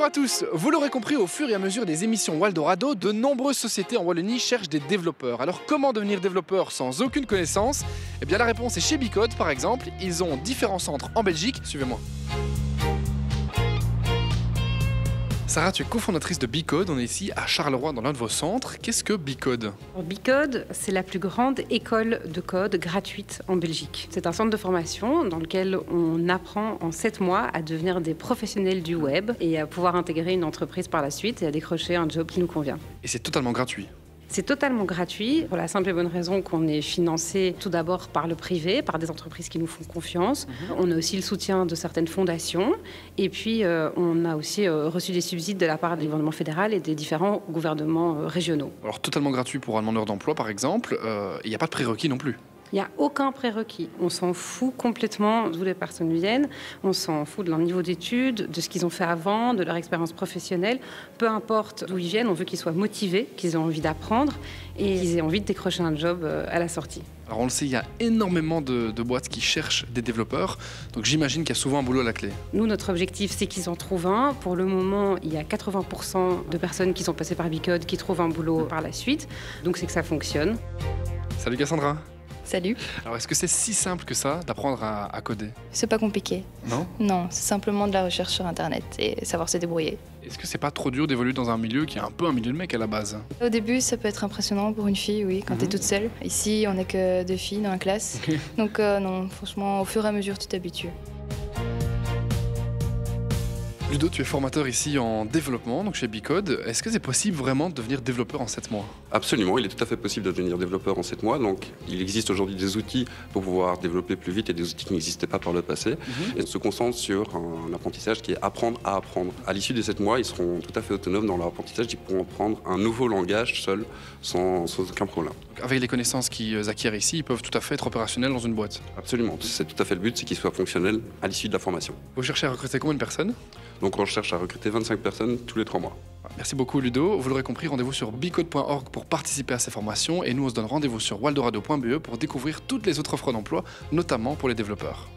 Bonjour à tous. Vous l'aurez compris, au fur et à mesure des émissions Waldorado, de nombreuses sociétés en Wallonie cherchent des développeurs. Alors comment devenir développeur sans aucune connaissance? Eh bien la réponse est chez Bicode par exemple. Ils ont différents centres en Belgique. Suivez-moi. Sarah, tu es cofondatrice de Bicode. On est ici à Charleroi dans l'un de vos centres. Qu'est-ce que Bicode? Bicode, c'est la plus grande école de code gratuite en Belgique. C'est un centre de formation dans lequel on apprend en 7 mois à devenir des professionnels du web et à pouvoir intégrer une entreprise par la suite et à décrocher un job qui nous convient. Et c'est totalement gratuit. C'est totalement gratuit pour la simple et bonne raison qu'on est financé tout d'abord par le privé, par des entreprises qui nous font confiance. On a aussi le soutien de certaines fondations et puis on a aussi reçu des subsides de la part du gouvernement fédéral et des différents gouvernements régionaux. Alors totalement gratuit pour un demandeur d'emploi par exemple, il n'y a pas de prérequis non plus. Il n'y a aucun prérequis. On s'en fout complètement d'où les personnes viennent. On s'en fout de leur niveau d'études, de ce qu'ils ont fait avant, de leur expérience professionnelle. Peu importe d'où ils viennent, on veut qu'ils soient motivés, qu'ils aient envie d'apprendre et qu'ils aient envie de décrocher un job à la sortie. Alors on le sait, il y a énormément de boîtes qui cherchent des développeurs. Donc j'imagine qu'il y a souvent un boulot à la clé. Nous, notre objectif, c'est qu'ils en trouvent un. Pour le moment, il y a 80% de personnes qui sont passées par Bicode qui trouvent un boulot par la suite. Donc c'est que ça fonctionne. Salut Cassandra. Salut. Alors, est-ce que c'est si simple que ça d'apprendre à coder? C'est pas compliqué. Non? Non, c'est simplement de la recherche sur Internet et savoir se débrouiller. Est-ce que c'est pas trop dur d'évoluer dans un milieu qui est un peu un milieu de mecs à la base? Au début, ça peut être impressionnant pour une fille, oui, quand t'es toute seule. Ici, on n'est que 2 filles dans la classe. Okay. Donc non, franchement, au fur et à mesure, tu t'habitues. Ludo, tu es formateur ici en développement, donc chez Bicode. Est-ce que c'est possible vraiment de devenir développeur en 7 mois? Absolument, il est tout à fait possible de devenir développeur en 7 mois. Donc, il existe aujourd'hui des outils pour pouvoir développer plus vite et des outils qui n'existaient pas par le passé. Et on se concentre sur un apprentissage qui est apprendre à apprendre. À l'issue des 7 mois, ils seront tout à fait autonomes dans leur apprentissage. Ils pourront apprendre un nouveau langage seul, sans aucun problème. Donc, avec les connaissances qu'ils acquièrent ici, ils peuvent tout à fait être opérationnels dans une boîte? Absolument, c'est tout à fait le but, c'est qu'ils soient fonctionnels à l'issue de la formation. Vous cherchez à recruter combien de personnes? Donc on cherche à recruter 25 personnes tous les 3 mois. Merci beaucoup Ludo. Vous l'aurez compris, rendez-vous sur bicode.org pour participer à ces formations et nous on se donne rendez-vous sur waldorado.be pour découvrir toutes les autres offres d'emploi, notamment pour les développeurs.